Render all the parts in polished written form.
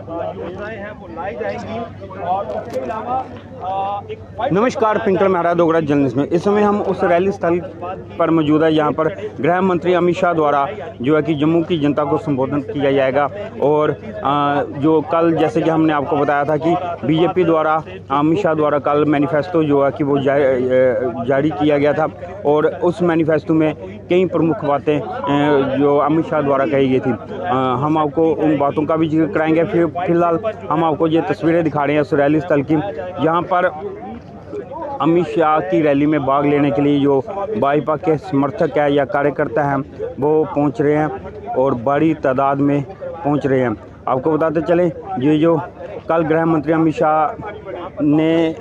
योजनाएं हैं वो लाई जाएंगी। और उसके अलावा नमस्कार, पिंकल महारा दोगरा जर्नलिस्ट में इस समय हम उस रैली स्थल पर मौजूद है जहां पर गृह मंत्री अमित शाह द्वारा जो है कि जम्मू की जनता को संबोधन किया जाएगा। और जो कल जैसे कि हमने आपको बताया था कि बीजेपी द्वारा अमित शाह द्वारा कल मैनिफेस्टो जो है कि वो जारी किया गया था और उस मैनिफेस्टो में कई प्रमुख बातें जो अमित शाह द्वारा कही गई थी। हम आपको उन बातों का भी जिक्र कराएंगे। फिलहाल हम आपको ये तस्वीरें दिखा रहे हैं उस रैली स्थल की, जहाँ पर अमित शाह की रैली में भाग लेने के लिए जो भाजपा के समर्थक है या कार्यकर्ता हैं वो पहुंच रहे हैं और बड़ी तादाद में पहुंच रहे हैं। आपको बताते चलें ये जो कल गृह मंत्री अमित शाह ने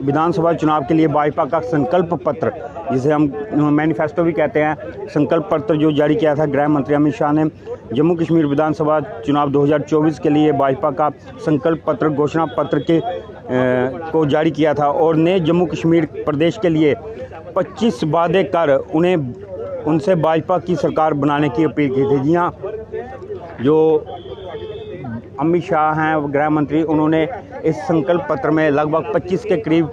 विधानसभा चुनाव के लिए भाजपा का संकल्प पत्र, जिसे हम मैनिफेस्टो भी कहते हैं, संकल्प पत्र जो जारी किया था गृह मंत्री अमित शाह ने जम्मू कश्मीर विधानसभा चुनाव 2024 के लिए भाजपा का संकल्प पत्र घोषणा पत्र के को जारी किया था और ने जम्मू कश्मीर प्रदेश के लिए 25 वादे कर उनसे भाजपा की सरकार बनाने की अपील की थी। जी हाँ, जो अमित शाह हैं गृह मंत्री, उन्होंने इस संकल्प पत्र में लगभग 25 के करीब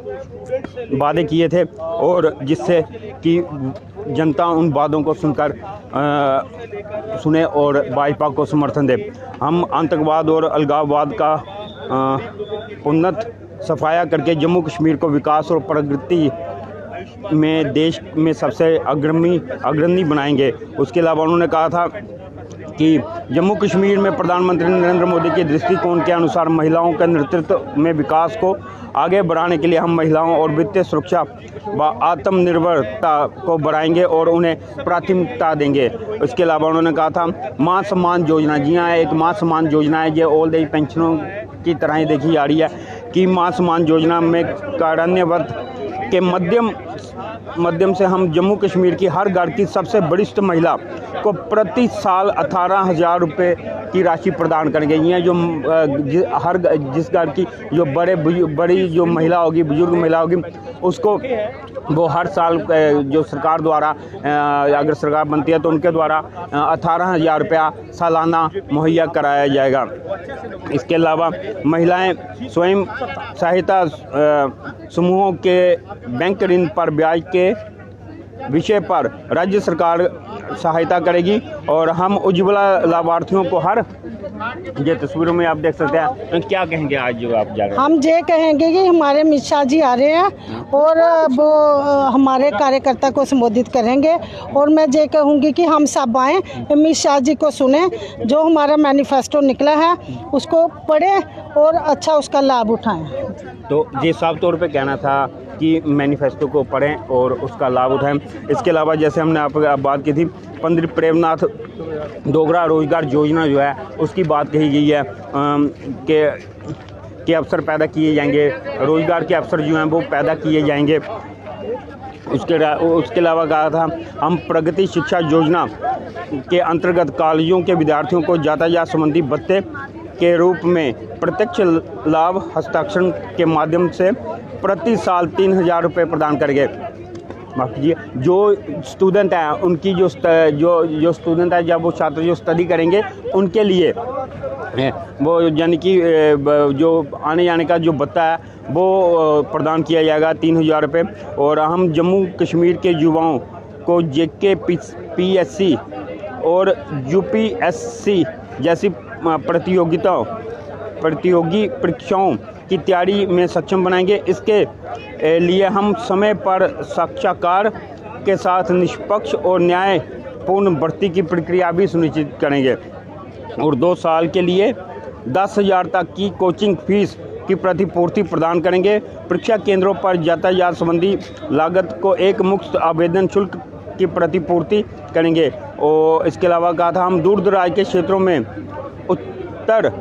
वादे किए थे और जिससे कि जनता उन वादों को सुनकर सुने और भाजपा को समर्थन दे। हम आतंकवाद और अलगाववाद का उन्नत सफाया करके जम्मू कश्मीर को विकास और प्रगति में देश में सबसे अग्रणी बनाएंगे। उसके अलावा उन्होंने कहा था कि जम्मू कश्मीर में प्रधानमंत्री नरेंद्र मोदी के दृष्टिकोण के अनुसार महिलाओं के नेतृत्व में विकास को आगे बढ़ाने के लिए हम महिलाओं और वित्तीय सुरक्षा व आत्मनिर्भरता को बढ़ाएंगे और उन्हें प्राथमिकता देंगे। इसके अलावा उन्होंने कहा था मां सम्मान योजना, जी हाँ, एक मां सम्मान योजना है, ये ओल्ड एज पेंशनों की तरह ही देखी जा रही है कि मां सम्मान योजना में कार्यान्वयन के माध्यम से हम जम्मू कश्मीर की हर घर की सबसे वरिष्ठ महिला को प्रति साल 18,000 रुपये की राशि प्रदान करेंगे। ये जो जिस घर की जो बड़ी जो महिला होगी, बुजुर्ग महिला होगी, उसको वो हर साल जो सरकार द्वारा अगर सरकार बनती है तो उनके द्वारा 18,000 रुपया सालाना मुहैया कराया जाएगा। इसके अलावा महिलाएं स्वयं सहायता समूहों के बैंक ऋण पर ब्याज के विषय पर राज्य सरकार सहायता करेगी और हम उज्ज्वला लाभार्थियों को हर ये तस्वीरों में आप देख सकते हैं। क्या कहेंगे आज जो आप जा रहे हैं? हम ये कहेंगे कि हमारे अमित शाह जी आ रहे हैं और वो हमारे कार्यकर्ता को संबोधित करेंगे और मैं ये कहूँगी कि हम सब आएँ, अमित शाह जी को सुने, जो हमारा मैनिफेस्टो निकला है उसको पढ़ें और अच्छा उसका लाभ उठाएं। तो ये साफ तौर पे कहना था कि मैनिफेस्टो को पढ़ें और उसका लाभ उठाएं। इसके अलावा जैसे हमने आप बात की थी पंडित प्रेमनाथ डोगरा रोजगार योजना जो है उसकी बात कही गई है कि अवसर पैदा किए जाएंगे, रोजगार के अवसर जो हैं वो पैदा किए जाएंगे। उसके अलावा कहा था हम प्रगति शिक्षा योजना के अंतर्गत कॉलेजों के विद्यार्थियों को यातायात संबंधी भत्ते के रूप में प्रत्यक्ष लाभ हस्ताक्षर के माध्यम से प्रति साल 3,000 रुपये प्रदान करेंगे। माफ़ कीजिए, जो स्टूडेंट हैं उनकी जो स्टूडेंट है, जब वो छात्र जो स्टडी करेंगे उनके लिए वो यानी कि जो आने जाने का जो भत्ता है वो प्रदान किया जाएगा 3,000 रुपये। और हम जम्मू कश्मीर के युवाओं को JK PSC और UPSC जैसी प्रतियोगी परीक्षाओं की तैयारी में सक्षम बनाएंगे। इसके लिए हम समय पर साक्षात्कार के साथ निष्पक्ष और न्यायपूर्ण भर्ती की प्रक्रिया भी सुनिश्चित करेंगे और 2 साल के लिए 10,000 तक की कोचिंग फीस की प्रतिपूर्ति प्रदान करेंगे। परीक्षा केंद्रों पर यातायात संबंधी लागत को एक मुफ्त आवेदन शुल्क की प्रतिपूर्ति करेंगे। और इसके अलावा कहा था हम दूर दराज के क्षेत्रों में उच्चतर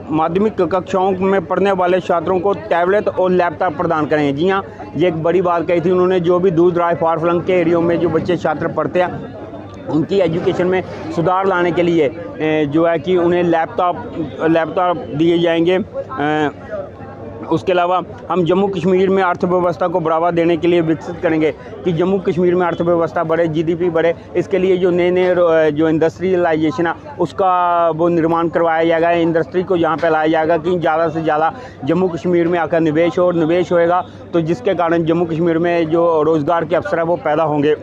माध्यमिक कक्षाओं में पढ़ने वाले छात्रों को टैबलेट और लैपटॉप प्रदान करेंगे। जी हाँ, ये एक बड़ी बात कही थी उन्होंने, जो भी दूर दराज फार फ्लंग के एरियो में जो बच्चे छात्र पढ़ते हैं उनकी एजुकेशन में सुधार लाने के लिए जो है कि उन्हें लैपटॉप दिए जाएंगे। उसके अलावा हम जम्मू कश्मीर में अर्थव्यवस्था को बढ़ावा देने के लिए विकसित करेंगे कि जम्मू कश्मीर में अर्थव्यवस्था बढ़े, जीडीपी बढ़े। इसके लिए जो नए जो इंडस्ट्रियलाइजेशन है उसका वो निर्माण करवाया जाएगा, इंडस्ट्री को यहाँ पे लाया जाएगा कि ज़्यादा से ज़्यादा जम्मू कश्मीर में आकर निवेश हो, और निवेश होएगा तो जिसके कारण जम्मू कश्मीर में जो रोज़गार के अवसर है वो पैदा होंगे।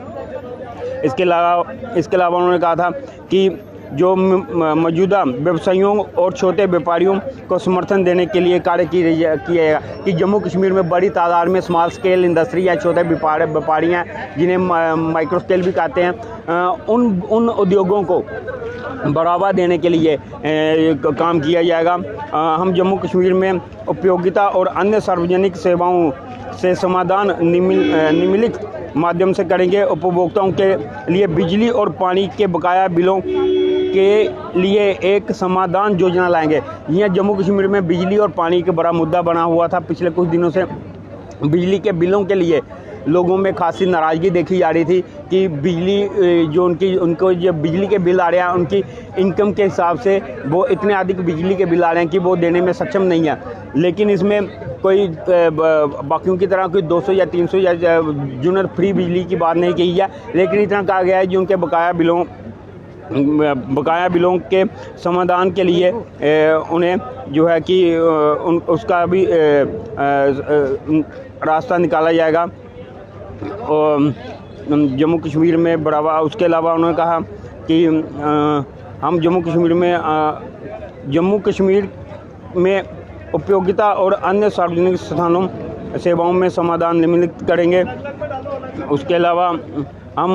इसके अलावा उन्होंने कहा था कि जो मौजूदा व्यवसायियों और छोटे व्यापारियों को समर्थन देने के लिए कार्य किया जाएगा कि जम्मू कश्मीर में बड़ी तादाद में स्मॉल स्केल इंडस्ट्री या छोटे व्यापारी हैं जिन्हें माइक्रो स्केल भी कहते हैं, उन उद्योगों को बढ़ावा देने के लिए काम किया जाएगा। हम जम्मू कश्मीर में उपयोगिता और अन्य सार्वजनिक सेवाओं से समाधान निम्नलिखित माध्यम से करेंगे। उपभोक्ताओं के लिए बिजली और पानी के बकाया बिलों के लिए एक समाधान योजना लाएंगे। यहाँ जम्मू कश्मीर में बिजली और पानी का बड़ा मुद्दा बना हुआ था। पिछले कुछ दिनों से बिजली के बिलों के लिए लोगों में खासी नाराज़गी देखी जा रही थी कि बिजली जो उनको जो बिजली के बिल आ रहे हैं उनकी इनकम के हिसाब से वो इतने अधिक बिजली के बिल आ रहे हैं कि वो देने में सक्षम नहीं है। लेकिन इसमें कोई बाकियों की तरह कोई 200 या 300 या यूनिट फ्री बिजली की बात नहीं की है, लेकिन इतना कहा गया है जो उनके बकाया बिलों के समाधान के लिए उन्हें जो है कि उसका भी रास्ता निकाला जाएगा और जम्मू कश्मीर में बढ़ावा। उसके अलावा उन्होंने कहा कि हम जम्मू कश्मीर में उपयोगिता और अन्य सार्वजनिक स्थानों सेवाओं में समाधान निम्नलिखित करेंगे। उसके अलावा हम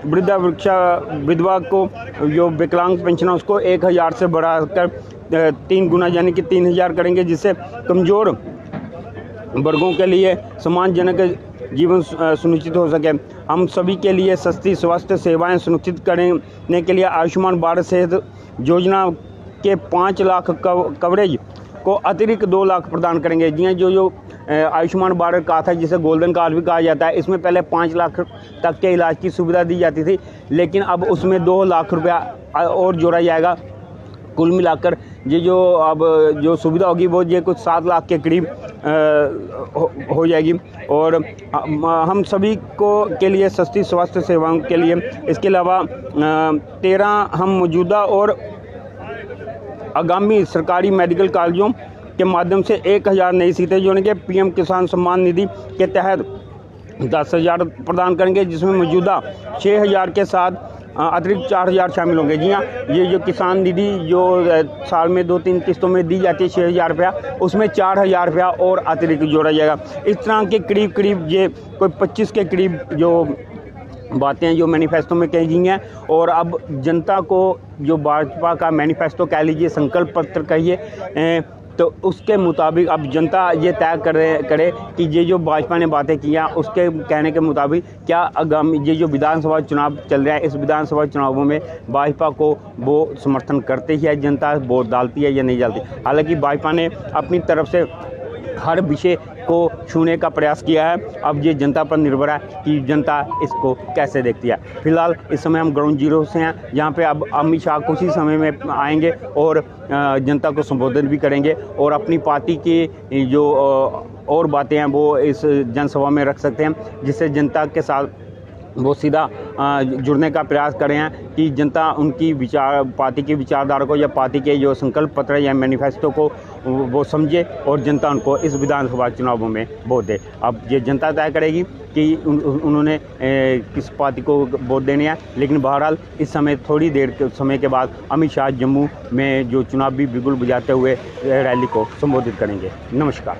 विधवा को जो विकलांग पेंशन है उसको 1000 से बढ़ाकर 3 गुना यानी कि 3000 करेंगे, जिससे कमज़ोर वर्गों के लिए सम्मानजनक जीवन सुनिश्चित हो सके। हम सभी के लिए सस्ती स्वास्थ्य सेवाएं सुनिश्चित करने के लिए आयुष्मान भारत सेहत योजना के 5 लाख कवरेज को अतिरिक्त 2 लाख प्रदान करेंगे। जो आयुष्मान भारत कार्ड था जिसे गोल्डन कार्ड भी कहा जाता है, इसमें पहले 5 लाख तक के इलाज की सुविधा दी जाती थी, लेकिन अब उसमें 2 लाख रुपया और जोड़ा जाएगा। कुल मिलाकर ये जो सुविधा होगी वो ये कुछ 7 लाख के करीब हो जाएगी और हम सभी के लिए सस्ती स्वास्थ्य सेवाओं के लिए। इसके अलावा 13 हम मौजूदा और आगामी सरकारी मेडिकल कॉलेजों के माध्यम से 1000 नई सीटें जोड़ेंगे। पीएम किसान सम्मान निधि के तहत 10,000 प्रदान करेंगे, जिसमें मौजूदा 6,000 के साथ अतिरिक्त 4,000 शामिल होंगे। जी हाँ, ये जो किसान निधि जो साल में 2-3 किस्तों में दी जाती है 6,000 रुपया, उसमें 4,000 रुपया और अतिरिक्त जोड़ा जाएगा। इस तरह के करीब ये कोई 25 के करीब जो बातें जो मैनिफेस्टो में कही गई हैं, और अब जनता को जो भाजपा का मैनिफेस्टो कह लीजिए, संकल्प पत्र कहिए, तो उसके मुताबिक अब जनता ये तय करे कि ये जो भाजपा ने बातें की हैं उसके कहने के मुताबिक क्या आगामी ये जो विधानसभा चुनाव चल रहा है, इस विधानसभा चुनावों में भाजपा को वो समर्थन करते ही है, जनता वोट डालती है या नहीं डालती। हालांकि भाजपा ने अपनी तरफ से हर विषय को छूने का प्रयास किया है। अब ये जनता पर निर्भर है कि जनता इसको कैसे देखती है। फिलहाल इस समय हम ग्राउंड जीरो से हैं, जहाँ पे अब अमित शाह कुछ ही समय में आएंगे और जनता को संबोधित भी करेंगे और अपनी पार्टी की जो और बातें हैं वो इस जनसभा में रख सकते हैं, जिससे जनता के साथ वो सीधा जुड़ने का प्रयास कर रहे हैं कि जनता उनकी पार्टी की विचारधारा को या पार्टी के जो संकल्प पत्र या मैनिफेस्टो को वो समझे और जनता उनको इस विधानसभा चुनावों में वोट दे। अब ये जनता तय करेगी कि उन्होंने किस पार्टी को वोट देने हैं, लेकिन बहरहाल इस समय थोड़ी देर के समय के बाद अमित शाह जम्मू में जो चुनावी बिगुल बजाते हुए रैली को संबोधित करेंगे। नमस्कार।